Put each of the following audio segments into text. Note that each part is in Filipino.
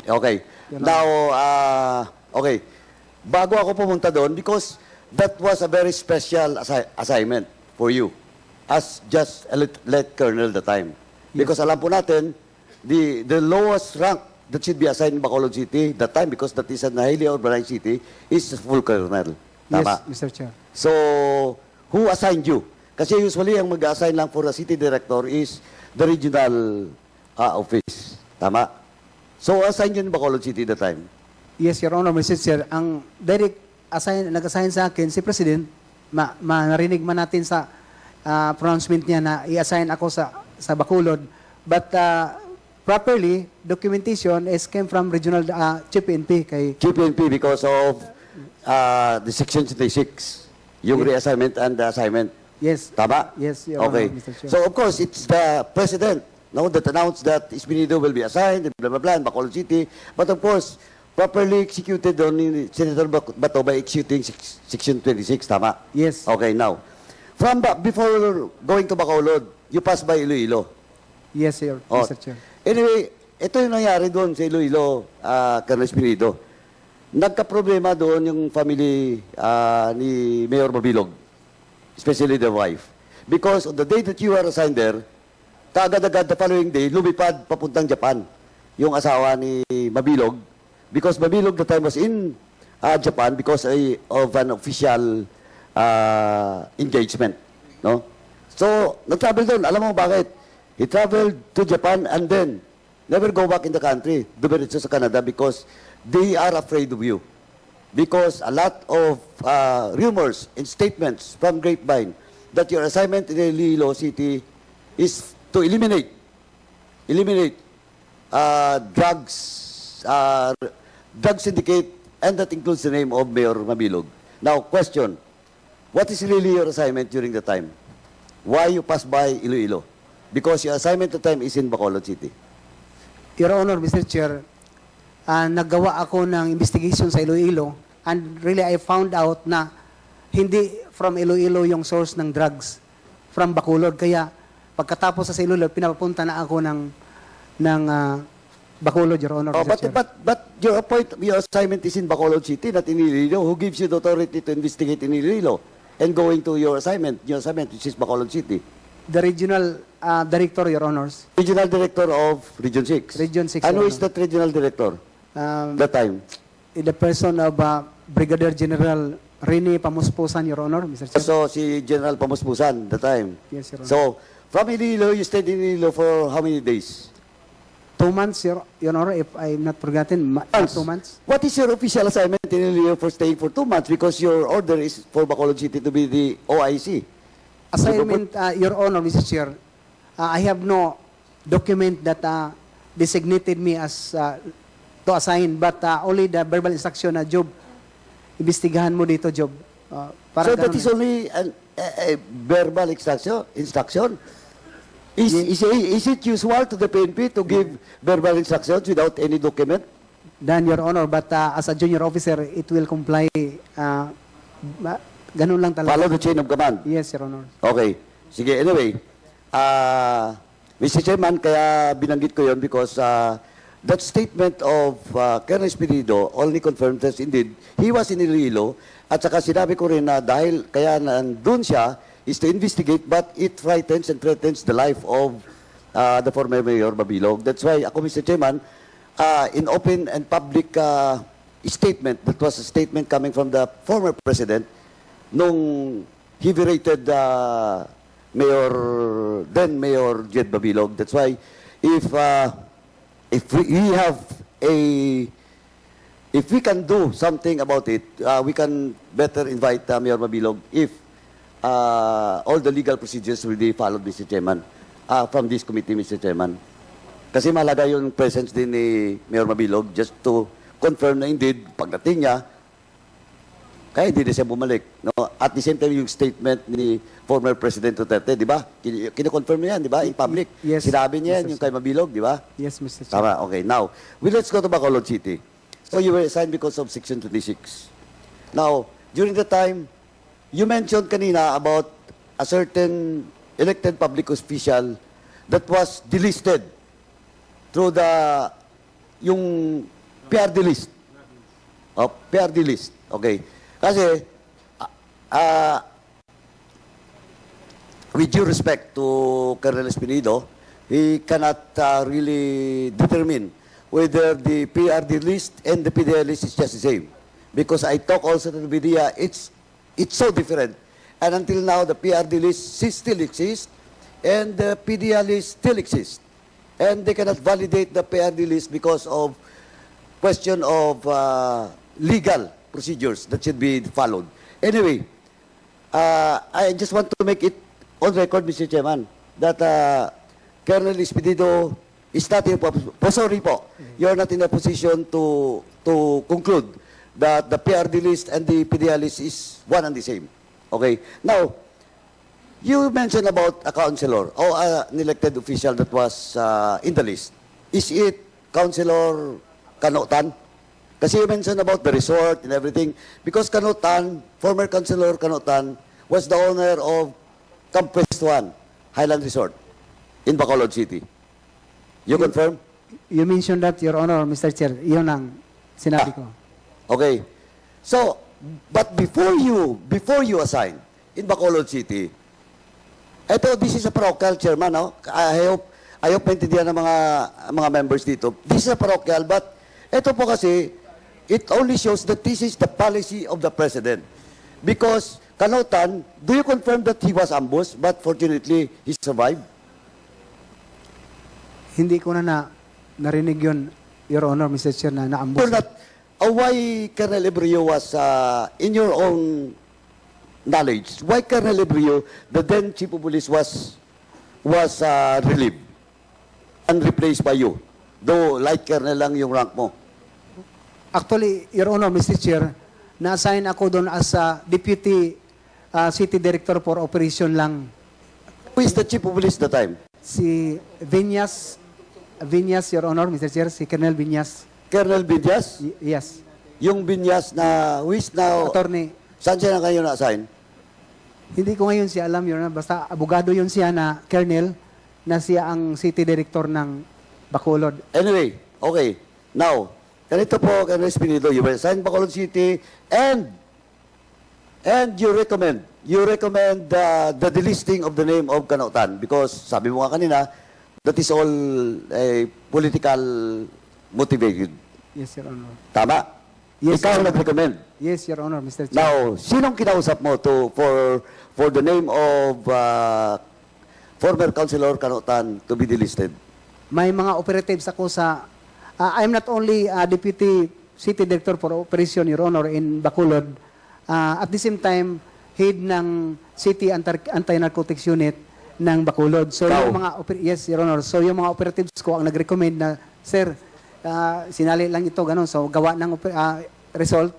Okay. Now, okay. Bago ako pumunta doon, because that was a very special assignment for you as just a lieutenant colonel the time. Because alam po natin, the lowest rank that should be assigned in Bacolod City that time, because that is a highly urbanized city, is full colonel. Tama? Yes, Mr. Chair. So, who assigned you? Kasi usually, ang mag-assign lang for the city director is the regional office. Tama? So, assigned yun in Bacolod City that time? Yes, Your Honor, Mr. Chair. Ang direct nag-assign sa akin, si President, narinig man natin sa pronouncement niya na i-assign ako sa Bacolod. But properly, documentation came from regional Chief PNP. Chief PNP because of the Section 26, yung reassignment and the assignment. Yes. Tama? Yes, Your okay. Honor, Mr. Chair. So, of course, it's the President that announced that Espinido will be assigned, blah, blah, blah, in Bacolod City. But, of course, properly executed on Senator Bato by executing Section 26, tama? Yes. Okay, now, before going to Bacolod, you pass by Iloilo. Yes, Mr. Chair. Anyway, ito yung nangyari doon sa Iloilo, Colonel Espinido. Nagka-problema doon yung family ni Mayor Mabilog, especially the wife. Because on the day that you were assigned there, kaagad-agad the following day, lumipad papuntang Japan yung asawa ni Mabilog. Because Mabilog the time was in Japan because of an official engagement. No? So, nag-travel doon. Alam mo bakit? He traveled to Japan and then never go back in the country. Dumiretso sa Canada because they are afraid of you. Because a lot of rumors and statements from Grapevine that your assignment in Iloilo City is to eliminate drugs, drug syndicate, and that includes the name of Mayor Mabilog. Now, question, what is really your assignment during the time? Why you pass by Iloilo? Because your assignment at the time is in Bacolod City. Your Honor, Mr. Chair, naggawa ako ng investigation sa Iloilo and really I found out na hindi from Iloilo yung source ng drugs, from Bacolod. Kaya pagkatapos sa Iloilo, pinapunta na ako ng Bacolod, Your Honor. But your assignment is in Bacolod City, not in Iloilo. Who gives you the authority to investigate in Iloilo and going to your assignment which is Bacolod City? The regional director, Your Honors. Regional director of Region 6. Region 6. And who is that regional director? That time? The person of Brigadier General Rene Pamuspusan, Your Honor, Mr. Chair. So, si General Pamuspusan, that time? Yes, Your Honor. So, from Iloilo, you stayed in Iloilo for how many days? 2 months, Your Honor, if I'm not forgotten. 2 months. What is your official assignment in Iloilo for staying for 2 months? Because your order is for Bacolod City to be the OIC. Assignment, Your Honor, Mr. Chair, I have no document that designated me as to assign, but only the verbal instruction na job. Imbestigahan mo dito, job. So that is only a verbal instruction? Is it usual to the PNP to give verbal instructions without any document? Done, Your Honor, but as a junior officer, it will comply. Ganun lang talaga. Follow the chain of command? Yes, Your Honor. Okay. Sige, anyway. Mr. Chairman, kaya binanggit ko yon because that statement of Colonel Espinido only confirmed that indeed he was in Iloilo at saka sinabi ko rin na dahil kaya nandun siya is to investigate but it frightens and threatens the life of the former Mayor Mabilog. That's why ako, Mr. Chairman, in open and public statement, that was a statement coming from the former President nung he berated then Mayor Jed Mabilog. That's why if we can do something about it, we can better invite Mayor Mabilog if all the legal procedures will be followed, Mr. Chairman, from this committee, Mr. Chairman. Kasi malaga yung presence din ni Mayor Mabilog just to confirm na indeed pagdating niya, kaya hindi na siya bumalik. No? At the same time, yung statement ni former President Duterte, di ba? Kino-confirm niya yan, di ba? In public. Yes. Sinabi niya yan, Mr. yung kay Mabilog, di ba? Yes, Mr. Chair. Tama, okay. Now, let's go to Bacolod City. So you were assigned because of Section 26. Now, during the time, you mentioned kanina about a certain elected public official that was delisted through yung PRD list. Oh, PRD list. Okay. Kasi, with due respect to Colonel Espinido, he cannot really determine whether the PRD list and the PDL list is just the same. Because I talk also to the media, it's so different. And until now, the PRD list still exists, and the PDL list still exists. And they cannot validate the PRD list because of question of legal procedures that should be followed. Anyway, I just want to make it on record, Mr. Chairman, that Colonel Espinido is not in a sorry po, you're not in a position to conclude that the PRD list and the PDL list is one and the same. Okay? Now, you mentioned about a councilor or an elected official that was in the list. Is it Councilor Canotan? Kasi you mentioned about the resort and everything. Because Canotan, former Councilor Canotan, was the owner of Camp West 1, Highland Resort, in Bacolod City. You confirm? You mentioned that, Your Honor, Mr. Chair. Yun ang sinabi ko. Okay. So, but before you assign in Bacolod City, this is a parochial, Chairman, no? I hope maintindihan ng mga members dito. This is a parochial, but ito po kasi, it only shows that this is the policy of the President. Because, Canotan, do you confirm that he was ambushed, but fortunately, he survived? Hindi ko narinig yun, Your Honor, Mr. Chair, na naambos. Why Colonel Ebrio was, in your own knowledge, why Colonel Ebrio, the then Chief of Police, was relieved and replaced by you? Though like Colonel lang yung rank mo. Actually, Your Honor, Mr. Chair, na-assign ako doon as Deputy City Director for Operation lang. Who is the Chief of Police that time? Si Vinyas, Your Honor, Mr. Chair, si Colonel Vinyas. Colonel Binyas? Yes. Yung Binyas na, who is now, Attorney. saan siya na kayo na-assign? Hindi ko ngayon siya alam, Your Honor. Basta abogado yun siya na Colonel, na siya ang City Director ng Bacolod. Anyway, okay. Now, ganito po, Colonel Espinido, you were assigned Bacolod City, and you recommend the delisting of the name of Canotan because sabi mo nga kanina, that is all political motivated. Yes, Your Honor. Tama? Yes, Ikaw Your Honor. nag-recommend. Yes, Your Honor, Mr. Chair. Now, sinong kinausap mo for the name of former Councilor Canotan to be delisted? May mga operatives ako sa, I'm not only Deputy City Director for Operation, Your Honor, in Bacolod. At the same time, head ng City Anti-Narcotics Unit ng Bacolod. So, yung mga, yes, Your Honor. So, yung mga operatives ko ang nag-recommend na, Sir, sinali lang ito, ganun. So, gawa ng result,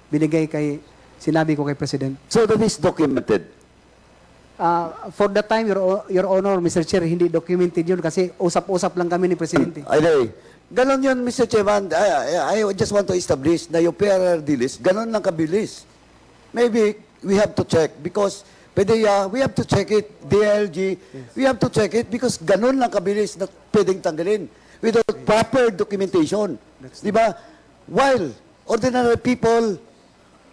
binigay sinabi ko kay President. So, that is documented? For the time, Your Honor, Mr. Chair, hindi documented yun kasi usap-usap lang kami ni Presidente. Anyway, ganon yun, Mr. Chairman. I just want to establish na yung PRRD list, ganon lang kabilis. Maybe we have to check because PDEA, we have to check it. DLG, yes. We have to check it because ganon lang kabilis na pwedeng tanggalin without proper documentation. Di ba? While ordinary people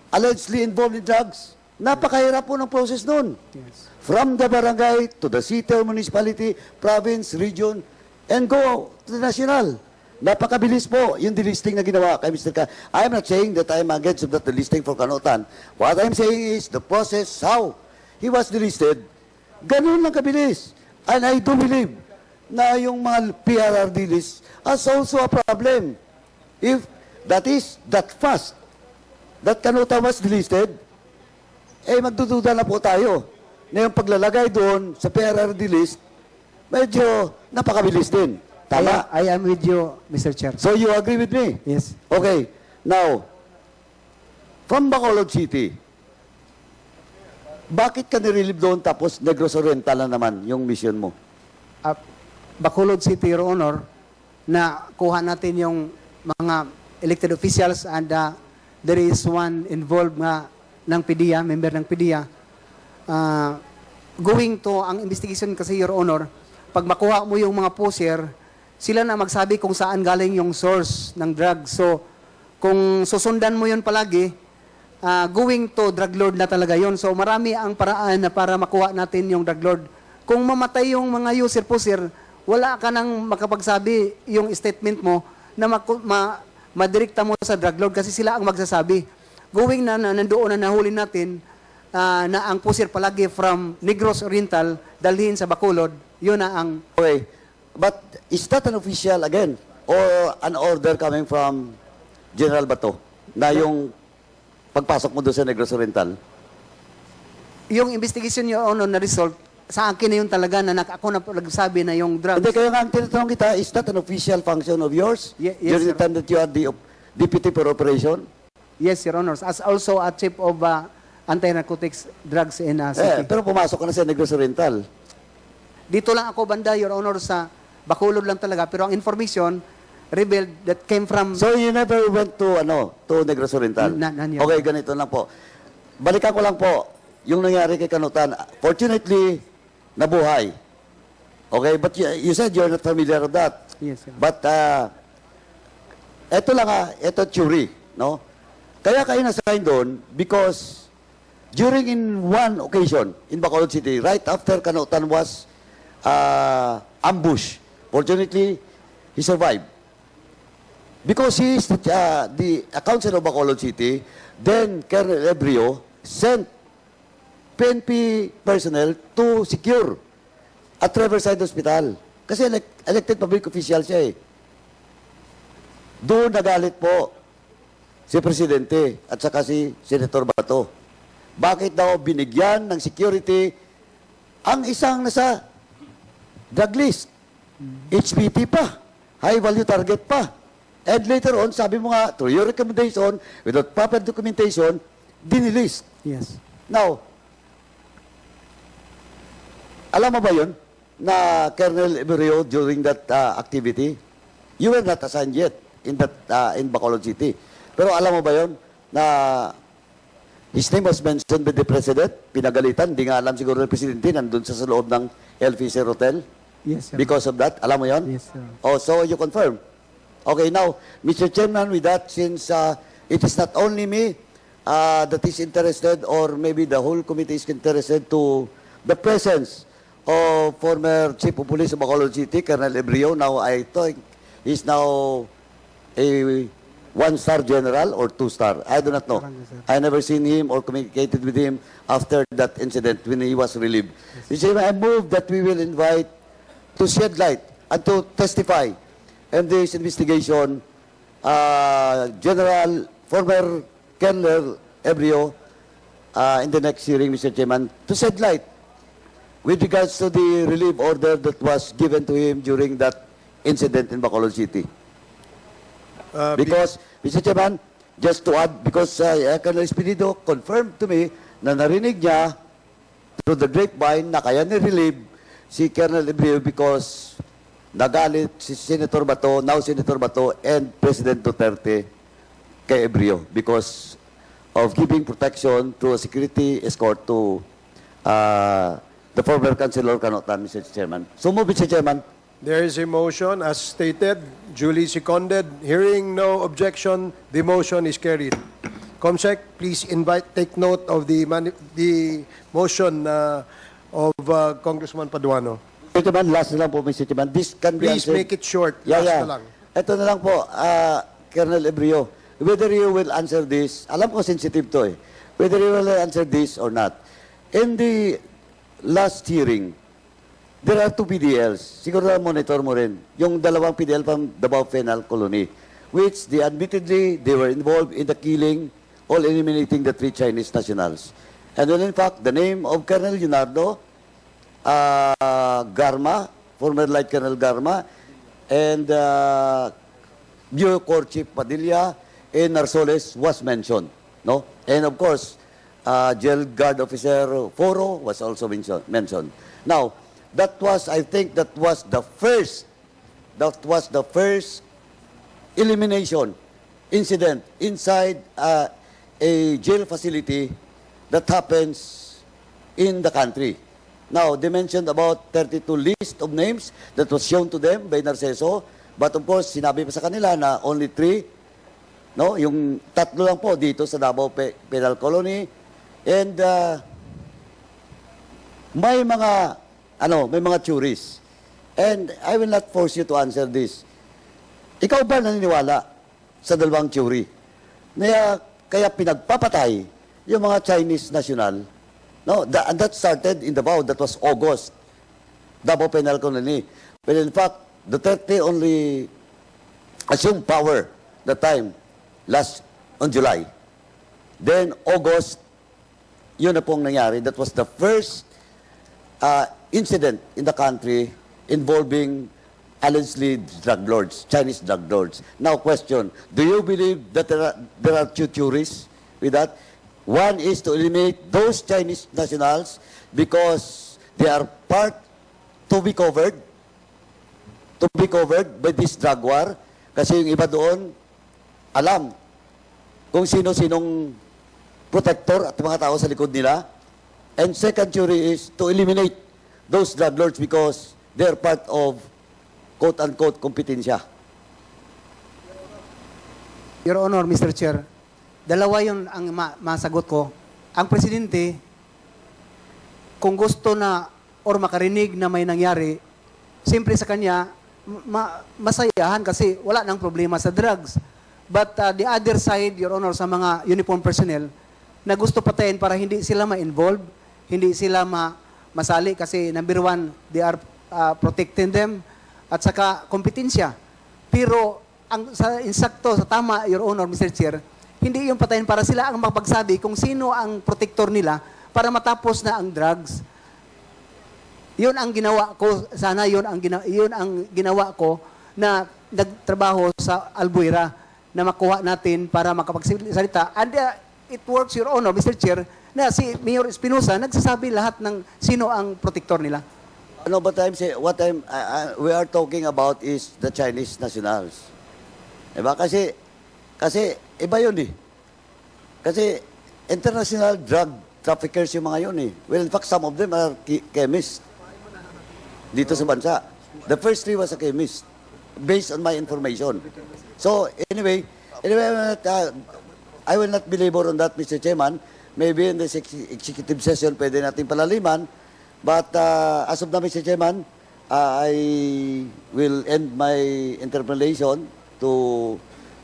allegedly involved in drugs, napakahirap po ng process nun. Yes. From the barangay to the city or municipality, province, region, and go to the national. Napakabilis po yung delisting na ginawa kay Mr. Ka. I'm not saying that I'm against that delisting for Canotan. What I'm saying is the process, how he was delisted, ganun lang kabilis. And I do believe na yung mga PRRD list is also a problem. If that is that fast, that Canotan was delisted, magdududa na po tayo na yung paglalagay doon sa PRRD list, medyo napakabilis din. Tama? I am with you, Mr. Chair. So you agree with me? Yes. Okay. Now, from Bacolod City, bakit ka nirelieve doon tapos Negros Oriental na naman yung mission mo? Bacolod City, Your Honor, na kuha natin yung mga elected officials and there is one involved nga ng PDEA, member ng PDEA. Going to, ang investigation kasi, Your Honor, pag makuha mo yung mga poser, sila na magsabi kung saan galing yung source ng drugs. So, kung susundan mo yun palagi, going to drug lord na talaga yun. So, marami ang paraan na para makuha natin yung drug lord. Kung mamatay yung mga user po, sir, wala ka nang makapagsabi yung statement mo na madirekta mo sa drug lord kasi sila ang magsasabi. Going na nandoon na nahuli natin na ang pusir palagi from Negros Oriental dalhin sa Bacolod, yun na ang... Okay. But is that an official again? Or an order coming from General Bato? Na yung pagpasok mo doon sa Negros Oriental? Yung investigation yun na result, sa akin na yun talaga na ako na nagsabi na yung drugs. Hindi, kaya nga ang tinatanong kita, is that an official function of yours? Yes, During the sir. time that you are the deputy for operation? Yes, Your Honors. As also a chief of anti-narcotics drugs in city. Pero pumasok ka na sa Negros Oriental. Dito lang ako banda, Your Honor, sa Bacolod lang talaga. Pero ang information revealed that came from... So you never went to Negros Oriental? None yet. Okay, ganito lang po. Balikan ko lang po yung nangyari kay Kanutan. Fortunately, nabuhay. Okay, but you said you're not familiar with that. Yes, sir. But eto lang eto theory, no? Kaya kayo na-sign doon because during in one occasion in Bacolod City, right after Kanutan was ambushed, fortunately, he survived. Because he is the council of Bacolod City, then Colonel Ebrio sent PNP personnel to secure at Riverside Hospital. Kasi elected public official siya eh. Doon nagalit po si Presidente at saka si Senator Bato. Bakit daw binigyan ng security ang isang nasa drug list? HPT pa. High value target pa. And later on, sabi mo nga, through your recommendation, without proper documentation, dinilist. Yes. Now, alam mo ba yun na Colonel Eberio during that activity, you were not assigned yet in Bacolod City. Pero alam mo ba yun na his name was mentioned by the President, pinagalitan, di nga alam siguro ng Presidente, nandun sa loob ng El Fisher Hotel. Yes, sir. Because of that, alam mo yun? Yes, sir. Oh, so you confirm. Okay, now, Mr. Chairman, with that, since it is not only me that is interested or maybe the whole committee is interested to the presence of former Chief of Police of Bacolod City, Colonel Ebrio. Now, I think he's now a one-star general or two-star. I do not know. I never seen him or communicated with him after that incident when he was relieved. Mr. Chairman, I move that we will invite to shed light and to testify in this investigation, former Colonel Ebrio, in the next hearing, Mr. Chairman, to shed light with regards to the relief order that was given to him during that incident in Bacolod City. Because, Mr. Chairman, just to add, because Colonel Espinido confirmed to me na narinig niya through the grapevine na kaya ni-relieve si Colonel Ebrio because nagalit si Senator Bato, now Senator Bato, and President Duterte kay Ebrio because of giving protection to a security escort to the former Councilor Kanutan, Mr. Chairman. So move, Mr. Chairman. There is a motion, as stated, duly seconded. Hearing no objection, the motion is carried. Comsec, please take note of the motion of Congressman Paduano. Mr. Chairman, last na lang po, Mr. Chairman. This can be Please answered. make it short. Yeah, Last yeah. na lang. Ito na lang po, Colonel Ebrio. Whether you will answer this, alam ko sensitive to eh. Whether you will answer this or not. In the last hearing, there are two PDLs. Siguro na monitor mo rin. Yung dalawang PDL from Davao Penal Colony, which admittedly, they were involved in the killing or eliminating the 3 Chinese nationals. And when in fact, the name of Colonel Leonardo Garma, former Light Colonel Garma, and Bureau Corps Chief Padilla and Narsoles was mentioned. No? And of course, Jail Guard Officer Foro was also mentioned. Now, I think that was the first elimination incident inside a jail facility that happens in the country. Now, they mentioned about 32 list of names that was shown to them by Narciso. But of course, sinabi pa sa kanila na only 3, no? Yung 3 lang po dito sa Davao Penal Colony. And may mga theories. And I will not force you to answer this. Ikaw ba naniniwala sa dalawang theory? Kaya pinagpapatay yung mga Chinese national. No, and that started in Davao. That was August. Davao Penal Colony. But in fact, Duterte only assumed power that time, on July. Then August, yun na pong nangyari. That was the first incident in the country involving allegedly drug lords, Chinese drug lords. Now, question, do you believe that there are two theories with that? One is to eliminate those Chinese nationals because they are part to be covered by this drug war. Kasi yung iba doon, alam kung sino-sinong protector at mga tao sa likod nila. And second theory is to eliminate those drug lords because they are part of quote-unquote kompetensya. Your Honor, Mr. Chair, dalawa yun ang masagot ko. Ang presidente, kung gusto na or makarinig na may nangyari, siyempre sa kanya, masayahan kasi wala nang problema sa drugs. But the other side, Your Honor, sa mga uniform personnel, na gusto patayin para hindi sila ma-involve, hindi sila masali kasi number one, they are protecting them at saka kompetensya. Pero sa insakto, sa tama, Your Honor, Mr. Chair, hindi yung patayin para sila ang magpagsabi kung sino ang protector nila para matapos na ang drugs. Yun ang ginawa ko, sana yun ang ginawa ko na nagtrabaho sa Albuera na makuha natin para makapagsalita. And it works, Your Honor, Mr. Chair, na si Mayor Espinosa nagsasabi lahat ng sino ang protector nila. No, but we are talking about is the Chinese nationals. Diba? Kasi iba yun eh. Kasi international drug traffickers yung mga yun eh. Well, in fact, some of them are chemists dito sa bansa. The first 3 was a chemist based on my information. So, anyway, I will not belabor on that, Mr. Chairman. Maybe in this executive session, pwede natin palaliman. But as of now, Mr. Chairman, I will end my interpellation to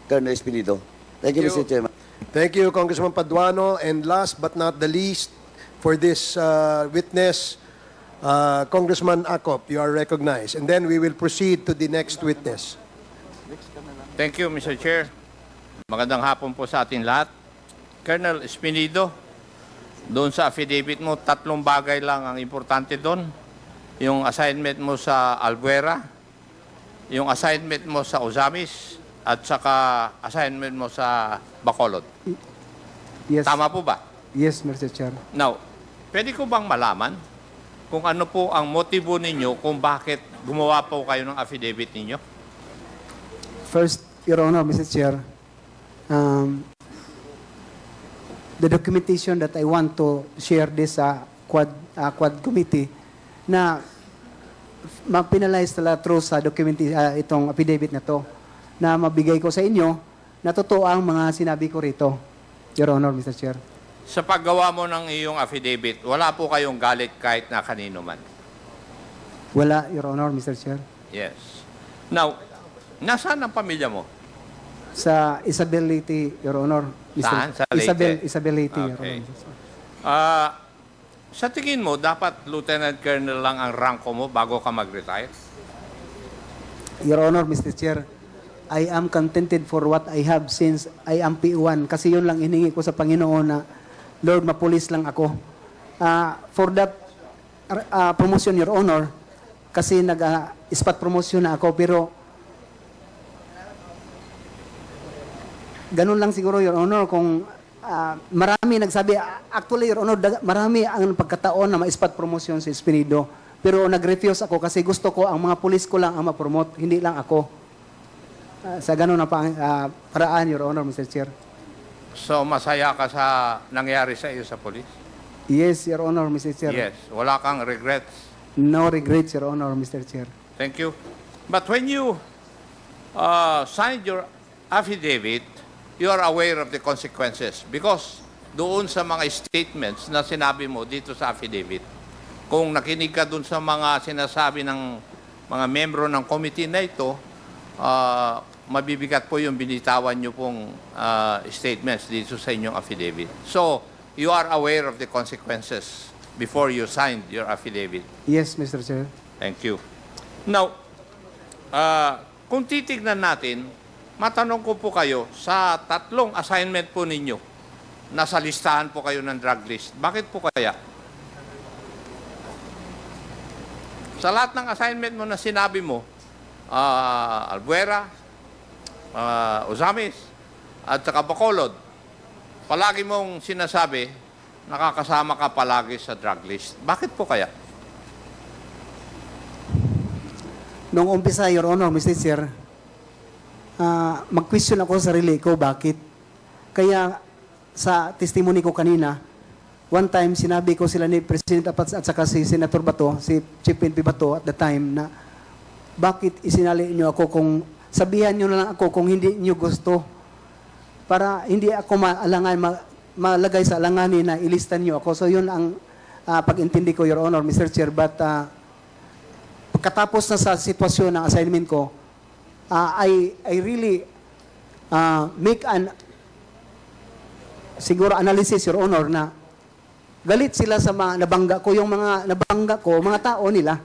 Colonel Espinido. Thank you, Mr. Chairman. Thank you, Congressman Paduano. And last but not the least, for this witness, Congressman Acop, you are recognized. And then we will proceed to the next witness. Thank you, Mr. Chair. Magandang hapon po sa atin lahat. Colonel Espinido, doon sa affidavit mo, 3 bagay lang ang importante doon. Yung assignment mo sa Albuera, yung assignment mo sa Ozamis, at saka assignment mo sa Bacolod. Yes. Tama po ba? Yes, Mr. Chair. Now, pwede ko bang malaman kung ano po ang motibo ninyo kung bakit gumawa po kayo ng affidavit ninyo? First, Your Honor, Mr. Chair, the documentation that I want to share this Quad Committee na ma-penalize talaga through sa itong affidavit na to na mabigay ko sa inyo na totoo ang mga sinabi ko rito, Your Honor, Mr. Chair. Sa paggawa mo ng iyong affidavit, wala po kayong galit kahit na kanino man? Wala, Your Honor, Mr. Chair. Yes. Now, nasaan ang pamilya mo? Sa Isabel Leyte, Your Honor. Saan? Sa Leyte? Isabel Leyte, Your Okay. Honor. Sa tingin mo, dapat Lieutenant Colonel lang ang ranko mo bago ka mag-retire? Your Honor, Mr. Chair, I am contented for what I have since I am P1. Kasi yun lang hiningi ko sa Panginoon na, Lord, mapulis lang ako. For that promotion, Your Honor, kasi nag-spot promotion na ako, pero ganun lang siguro, Your Honor, kung marami nagsabi, actually, Your Honor, marami ang pagkataon na ma-spot promotion si Espinido. Pero nag-refuse ako kasi gusto ko, ang mga pulis ko lang ang ma-promote, hindi lang ako. Sa ganun na paraan, Your Honor, Mr. Chair. So, masaya ka sa nangyari sa iyo sa polis? Yes, Your Honor, Mr. Chair. Yes. Wala kang regrets. No regrets, Your Honor, Mr. Chair. Thank you. But when you signed your affidavit, you are aware of the consequences because doon sa mga statements na sinabi mo dito sa affidavit, kung nakinig ka doon sa mga sinasabi ng mga membro ng committee na ito, mabibigat po yung binitawan nyo pong statements dito sa inyong affidavit. So, you are aware of the consequences before you signed your affidavit. Yes, Mr. Chair. Thank you. Now, kung titignan natin, matanong ko po kayo, sa 3 assignment po ninyo, nasa listahan po kayo ng drug list. Bakit po kaya? Sa lahat ng assignment mo na sinabi mo, Albuera, Ozamis, at saka Bacolod, palagi mong sinasabi, nakakasama ka palagi sa drug list. Bakit po kaya? Noong umpisa, Your Honor, Mr. Chair, mag-question ako sa sarili ko, bakit? Kaya sa testimony ko kanina, one time sinabi ko sila ni President Apat at saka si Senator Bato, si Chief PNP Bato at the time na bakit isinali niyo ako kung sabihan niyo na lang ako kung hindi niyo gusto para hindi ako malagay sa alanganin na ilistan niyo ako. So yun ang pag-intindi ko, Your Honor, Mr. Chair. But pagkatapos na sa sitwasyon ng assignment ko, I really make an siguro analysis, Your Honor, na galit sila sa mga nabangga ko. Yung mga nabangga ko, mga tao nila.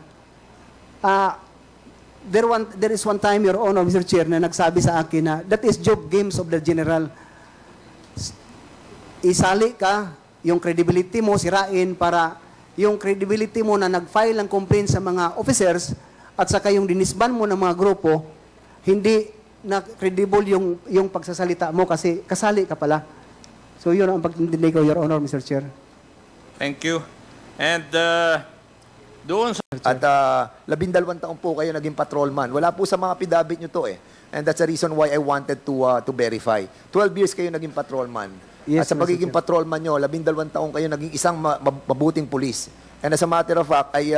There is one time, Your Honor, Mr. Chair, na nagsabi sa akin na that is job games of the general. Isali ka, yung credibility mo, sirain para yung credibility mo na nag-file ng complaint sa mga officers at saka yung dinisban mo ng mga grupo, hindi na credible yung pagsasalita mo kasi kasali ka pala. So yun ang pag-intindi ko, Your Honor, Mr. Chair. Thank you. And doon sa... At 12 taon po kayo naging patrolman. Wala po sa mga pidabit nyo to eh. And that's the reason why I wanted to verify. 12 years kayo naging patrolman. Yes, At sa pagiging Mr. Chair. patrolman nyo, 12 taon kayo naging isang mabuting pulis. And as a matter of fact, ay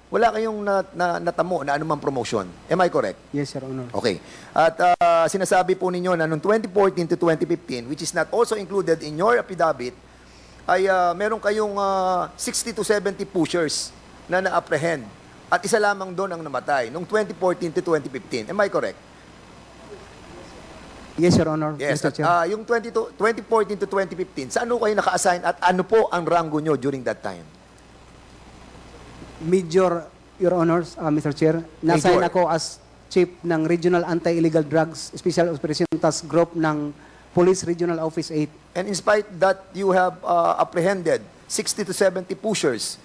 wala kayong natamo na anumang promotion. Am I correct? Yes, Your Honor. Okay. At sinasabi po ninyo na noong 2014 to 2015, which is not also included in your affidavit, ay meron kayong 60 to 70 pushers na na-apprehend. At isa lamang doon ang namatay noong 2014 to 2015. Am I correct? Yes, Your Honor, Yes. Mr. Chair. At, yung 2014 to 2015, saan kayo naka-assign at ano po ang rango nyo during that time? Major, Your Honors, Mr. Chair, nasign Major. ako as Chief ng Regional Anti-Illegal Drugs Special Operation Task Group ng Police Regional Office 8. And in spite that you have apprehended 60 to 70 pushers,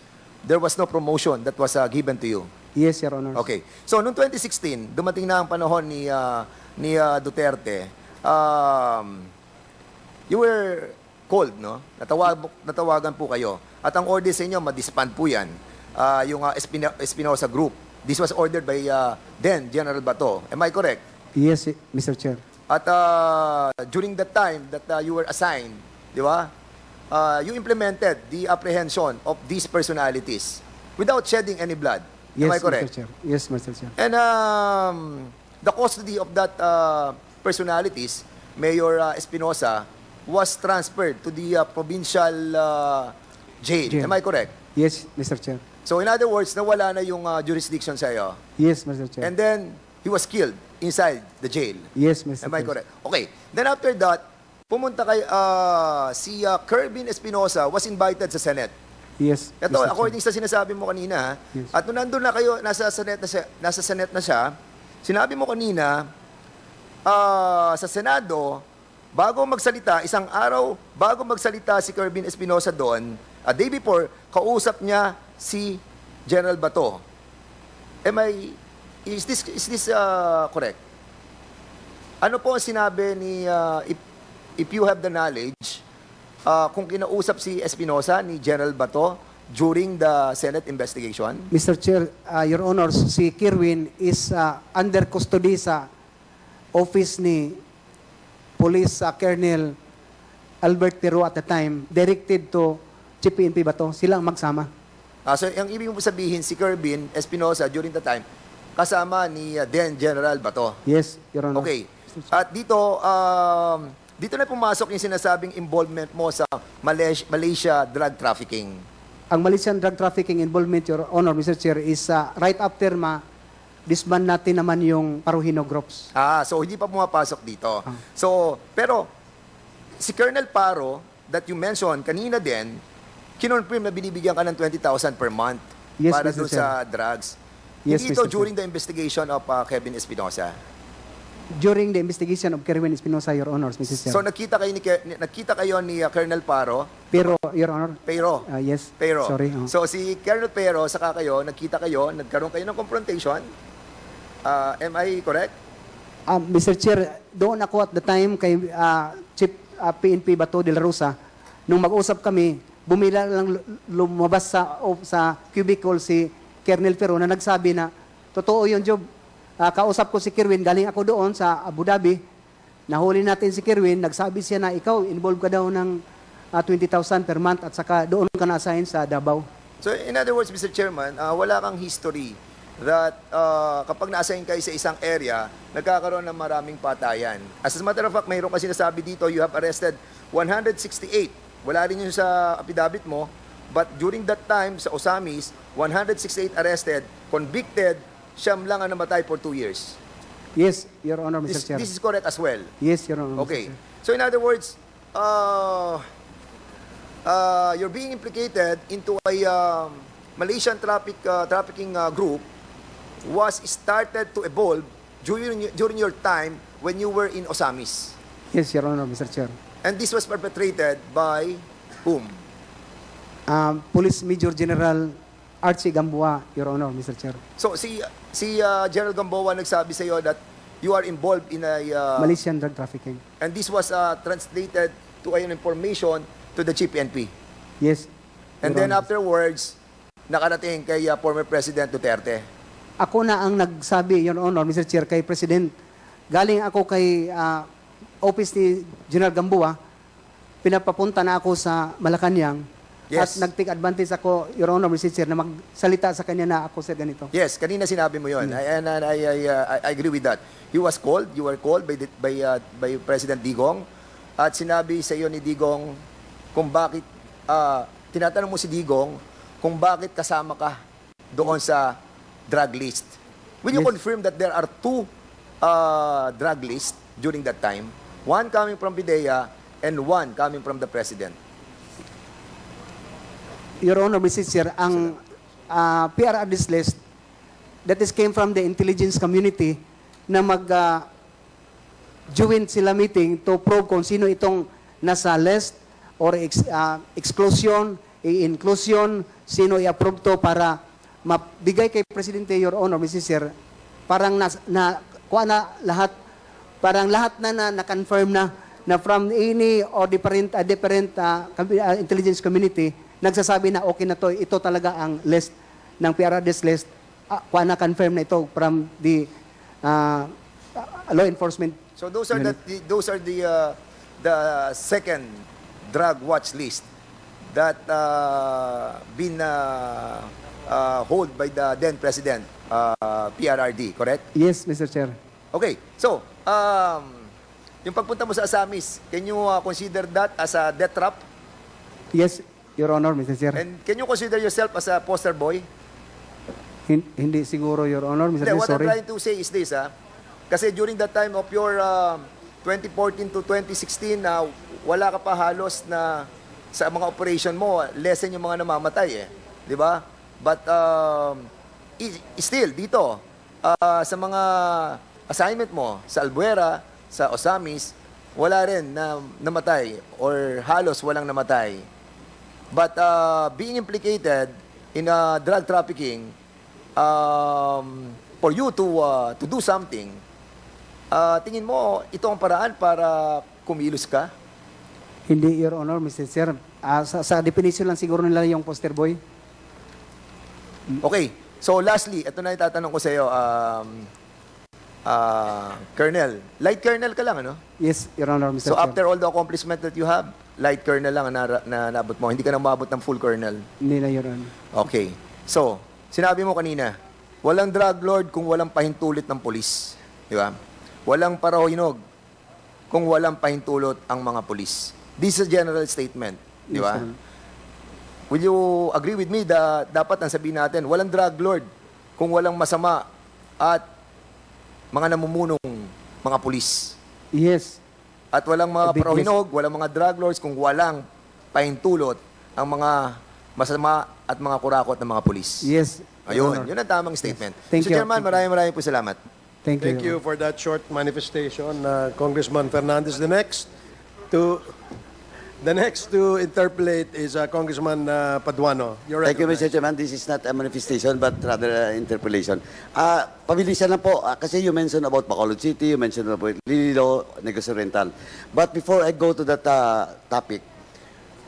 there was no promotion that was given to you. Yes, Your Honor. Okay. So, noong 2016, dumating na ang panahon ni Duterte, you were called, no? Natawagan po kayo. At ang order sa inyo, ma-disband po yan. Yung Espinosa Group. This was ordered by then General Bato. Am I correct? Yes, Mr. Chair. At during that time that you were assigned, di ba? You implemented the apprehension of these personalities without shedding any blood. Yes, Am I correct? Mr. Chair. Yes, Mr. Chair. And the custody of that personalities, Mayor Espinosa, was transferred to the provincial jail. Jail. Am I correct? Yes, Mr. Chair. So in other words, nawala na yung jurisdiction sa iyo. Yes, Mr. Chair. And then, he was killed inside the jail. Yes, Mr. Am I Chair. correct? Okay. Then after that, pumunta kay si Kerbin Espinosa was invited sa Senate. Yes, Ito, Mr. according sa sinasabi mo kanina, Yes. at nung nandun na kayo, nasa Senate na siya, sinabi mo kanina, sa Senado, bago magsalita, isang araw, bago magsalita si Kerbin Espinosa doon, a day before, kausap niya si General Bato. Is this correct? Ano po ang sinabi ni, if you have the knowledge, kung kinausap si Espinosa ni General Bato during the Senate investigation? Mr. Chair, Your Honors, si Kirwin is under custody sa office ni Police Colonel Albert Tiro at the time, directed to Chief PNP Bato. Sila ang magsama. So, ang ibig mo sabihin, si Kerbin Espinosa during the time, kasama ni then General Bato. Yes, Your Honor. Okay. At dito, dito na pumasok yung sinasabing involvement mo sa Malaysia drug trafficking. Ang Malaysian drug trafficking involvement, Your Honor, Mr. Chair, is right after disband natin naman yung Paruhino groups. So hindi pa pumapasok dito. So, pero si Colonel Paro that you mentioned kanina din, kinonfirm na binibigyan ka ng 20,000 per month Yes, para Mr. doon Chair. sa drugs. Yes, Hindi ito Mr. Chair. during the investigation of Kevin Espinosa. During the investigation of Kerwin Espinosa, Your Honor, Mr. Chair. So nakita kayo ni Colonel Paro, Pero, Your Honor, Pero, yes, Pero. sorry. So si Colonel Pero, saka kayo, nagkita kayo, nagkaroon kayo ng confrontation. Am I correct? Mr. Chair, doon ako at the time kay Chief PNP Bato de la Rosa, nung mag-usap kami, bumila lang lumabas sa cubicle si Colonel Pero na nagsabi na, totoo yung job. Kausap ko si Kerwin, galing ako doon sa Abu Dhabi, nahuli natin si Kerwin, nagsabi siya na ikaw, involved ka daw ng 20,000 per month at saka doon ka na-assign sa Davao. So in other words, Mr. Chairman, wala kang history that kapag na-assign kayo sa isang area, nagkakaroon ng maraming patayan. As a matter of fact, mayroon kasi nasabi dito, you have arrested 168. Wala rin yun sa affidavit mo, but during that time, sa Osamis, 168 arrested, convicted, siyam lang ang namatay for 2 years. Yes, Your Honor, Mr. Chair. This is correct as well. Yes, Your Honor. Mr. Okay. Chair. So in other words, you're being implicated into a Malaysian trafficking group was started to evolve during your time when you were in Osamis. Yes, Your Honor, Mr. Chair. And this was perpetrated by whom? Police Major General Archie Gamboa, Your Honor, Mr. Chair. So si General Gamboa nagsabi sa iyo that you are involved in a Malaysian drug trafficking. and this was translated to an information to the Chief PNP. Yes. And Your then Honor. afterwards, nakarating kay former President Duterte. Ako na ang nagsabi, Your Honor, Mr. Chair, kay President. Galing ako kay office ni General Gamboa, pinapapunta na ako sa Malacanang. Yes. At nag-take advantage ako, Your Honor, Mr. Chair, na magsalita sa kanya na ako, sir, ganito. Yes, kanina sinabi mo 'yon. I agree with that. You were called by President Digong at sinabi sa iyo ni Digong kung bakit tinatanong mo si Digong kung bakit kasama ka doon sa drug list. Will you Yes. confirm that there are 2 drug lists during that time? One coming from Bidea and one coming from the President. Your Honor, Mr. Chair, ang PRRD's list, that is came from the intelligence community na join sila meeting to probe kung sino itong nasa list or exclusion, inclusion, sino i-approve to para mabigay kay Presidente, Your Honor, Mr. Chair, parang kuha na lahat, parang lahat na confirm na from any or different intelligence community, nagsasabi na okay na to, ito talaga ang list ng PRRD's list, kuha na confirm na ito from the law enforcement. So those are the second drug watch list that been hold by the then President PRRD, correct? Yes, Mr. Chair. Okay, so yung pagpunta mo sa Asamis, can you consider that as a death trap? Yes, Your Honor, Mr. Chair. And can you consider yourself as a poster boy? Hindi siguro, Your Honor, Mr. Hindi, Chair, what I'm sorry. trying to say is this, kasi during that time of your 2014 to 2016, wala ka pa halos na sa mga operation mo, lessen yung mga namamatay di ba? But still, dito, sa mga assignment mo, sa Albuera, sa Osamis, wala rin na namatay or halos walang namatay. But being implicated in drug trafficking, for you to do something, tingin mo ito ang paraan para kumilos ka? Hindi, Your Honor, Mr. Chair. Sa definition lang siguro nila yung poster boy. Okay. So lastly, ito na itatanong ko sa iyo. Colonel. Light Colonel ka lang, ano? Yes, Your Honor, Mr. So Chair. after all the accomplishment that you have, Light Colonel lang ang naabot mo. Hindi ka na maabot ng full Colonel. Hindi na, Your Honor. Okay. So, sinabi mo kanina, walang drug lord kung walang pahintulit ng polis. Di ba? Walang parahinog kung walang pahintulot ang mga polis. This is a general statement. Di ba? Yes, Your Honor. Will you agree with me na dapat ang sabihin natin, walang drug lord kung walang masama at mga namumunong mga pulis. Yes. At walang mga A big parahinog, walang mga drug lords kung walang pahintulot ang mga masama at mga kurakot ng mga pulis. Yes. Your Ayun, Honor. yun ang tamang statement. Thank Mr. you. Chairman, Thank you. maraming po salamat. Thank Thank you. you for that short manifestation, Congressman Fernandez. The next to interpolate is Congressman Paduano. You're Thank you, recognized. Mr. Chairman. This is not a manifestation, but rather interpellation. Pabilisan lang po, kasi you mentioned about Bacolod City, you mentioned about Lilo, Negros Oriental. But before I go to that topic,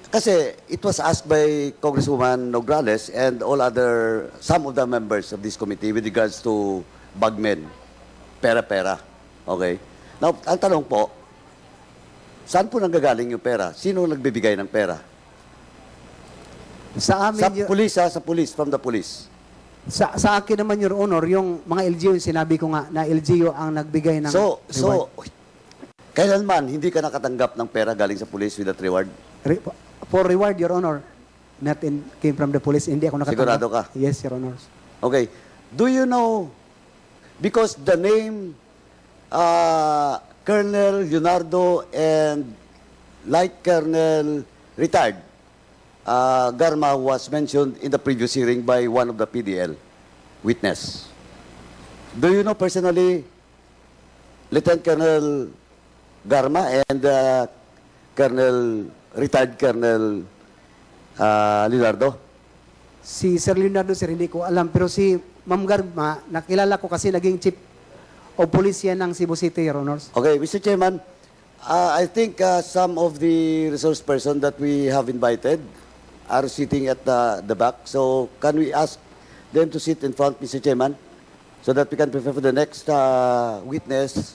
kasi it was asked by Congresswoman Nograles and some of the members of this committee with regards to bagmen, pera-pera. Okay? Now, ang tanong po, saan po nanggagaling yung pera? Sino nagbibigay ng pera? Sa amin, Sa police, from the police. sa akin naman, Your Honor, yung mga LGU, yung sinabi ko nga, na LGU ang nagbigay ng So, reward. kailanman hindi ka nakatanggap ng pera galing sa police with that reward? For reward, Your Honor, came from the police, hindi ako nakatanggap. Sigurado ka? Yes, Your Honor. Okay. Do you know, because the name Colonel Leonardo and Light Colonel retired, Garma was mentioned in the previous hearing by one of the PDL witness. Do you know personally Lieutenant Colonel Garma and retired Colonel Leonardo? Si Sir Leonardo, sir, hindi ko alam. Pero si Ma'am Garma, nakilala ko kasi naging chief of police yan ng Cebu City, Your Honors. Okay, Mr. Chairman, I think some of the resource person that we have invited are sitting at the back. So can we ask them to sit in front, Mr. Chairman, so that we can prepare for the next witness,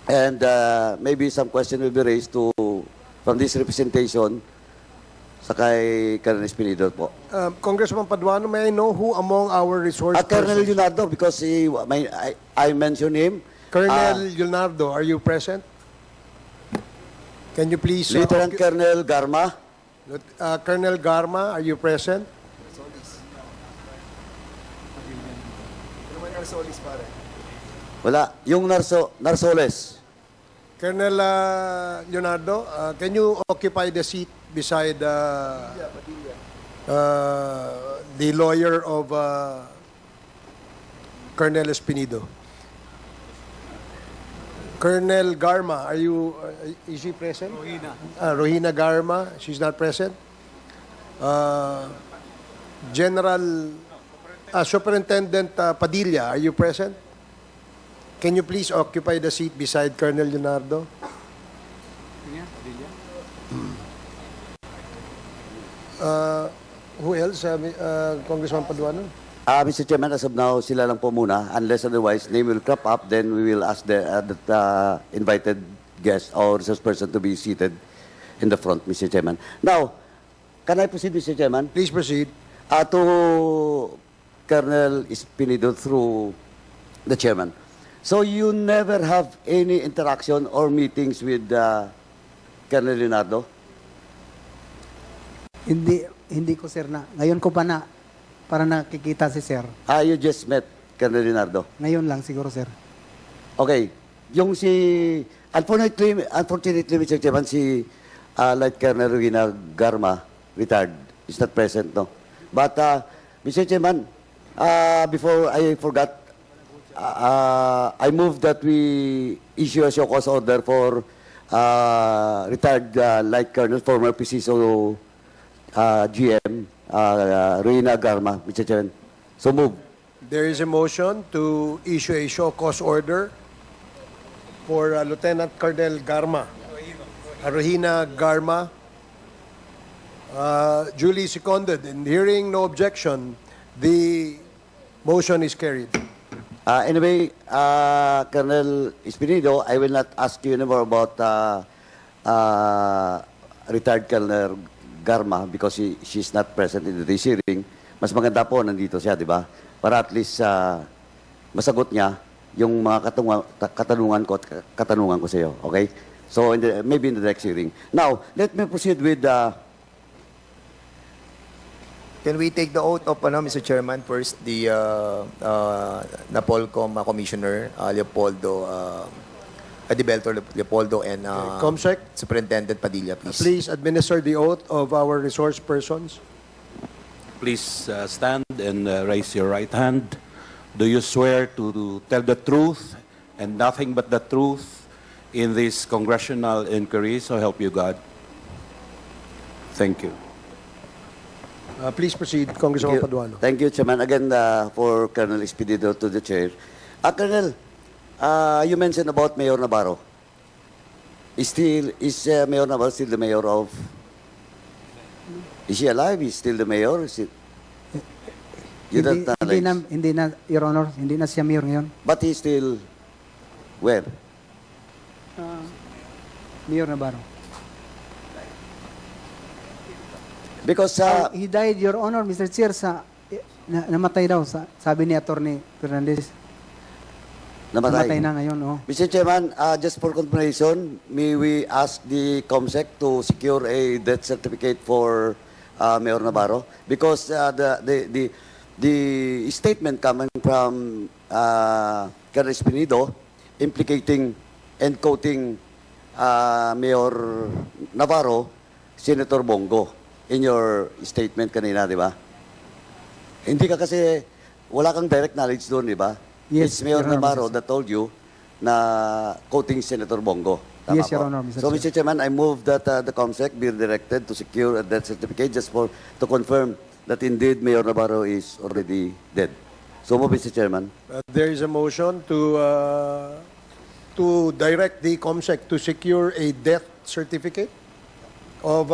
and maybe some question will be raised from this representation sa kay Colonel Espinido po. Congressman Paduano, may I know who among our resource Colonel persons? Leonardo, because I mentioned him. Colonel Leonardo, are you present? Can you please... Lieutenant Colonel Garma. Colonel Garma, are you present? Wala. Yung Narsoles. Colonel Leonardo, can you occupy the seat beside the lawyer of Colonel Espinido? Colonel Garma, is she present? Rohina. Rohina Garma, she's not present. Superintendent Padilla, are you present? Can you please occupy the seat beside Colonel Leonardo? Who else? Congressman Paduano? Mr. Chairman, as of now, sila lang po muna. Unless otherwise, name will crop up, then we will ask the invited guest or resource person to be seated in the front, Mr. Chairman. Now, can I proceed, Mr. Chairman? Please proceed. To Colonel Espinido through the chairman. So you never have any interaction or meetings with Colonel Leonardo? Hindi ko, sir, na. Ngayon ko pa na, para nakikita si sir. You just met Colonel Leonardo? Ngayon lang siguro, sir. Okay. Yung unfortunately, Mr. Chairman, si Light Colonel Rowena Garma, retired, is not present, no? But, Mr. Chairman, before I forgot, I move that we issue a show cause order for retired Light Colonel, former PCSO GM, Rowena Garma, Mr. Chairman. So move. There is a motion to issue a show cause order for Lieutenant Colonel Garma. Rohina Garma. Duly seconded. In hearing no objection, the motion is carried. Anyway, Colonel Espinido, I will not ask you anymore about retired Colonel Garma because she's not present in this hearing. Mas maganda po nandito siya, di ba? Para at least masagot niya yung mga katanungan ko at katanungan ko sa iyo. Okay? So, maybe in the next hearing. Now, let me proceed with Can we take the oath of, Mr. Chairman, first, the Napolcom Commissioner Leopoldo, Adibelto Leopoldo, and Comsec, Superintendent Padilla, please. please administer the oath of our resource persons. Please stand and raise your right hand. Do you swear to tell the truth and nothing but the truth in this congressional inquiry? So help you God. Thank you. Please proceed, Congressman Paduano. Thank you, Chairman. Again, for Colonel Expedito to the Chair. Colonel, you mentioned about Mayor Navarro. Is Mayor Navarro still the mayor of... Is she alive? Is still the mayor? Is it... You don't know, Hindi na, Your Honor, hindi na siya mayor ngayon. But he's still... Where? Mayor Navarro. Because... He died, Your Honor, Mr. Chair, namatay daw, sabi ni Attorney Fernandez. Namatay na ngayon, oh. Mr. Chairman, just for confirmation, may we ask the COMSEC to secure a death certificate for Mayor Navarro? Because the statement coming from Colonel Espinido implicating and quoting Mayor Navarro, Senator Bongo, in your statement kanina, di ba? Hindi ka kasi, wala kang direct knowledge doon, di ba? Yes, It's Mayor Your Honor, Navarro Mr. that told you na quoting Senator Bongo. Tama Yes, Your po? Honor, Mr. So, Chair. Mr. Chairman, I move that the COMSEC be directed to secure a death certificate just to confirm that indeed Mayor Navarro is already dead. So, move, Mr. Chairman. There is a motion to direct the COMSEC to secure a death certificate of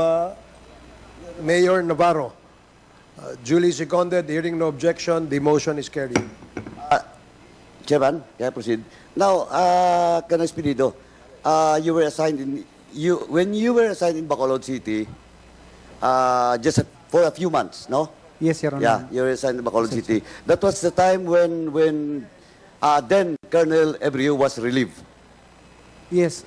Mayor Navarro. Duly seconded. Hearing no objection, the motion is carried. Chairman, can I proceed? Now, Colonel Espinido, you were assigned when you were assigned in Bacolod City, just for a few months, no? Yes, Your Honor. Yeah, you were assigned in Bacolod City. That was the time when then Colonel Ebreu was relieved. Yes,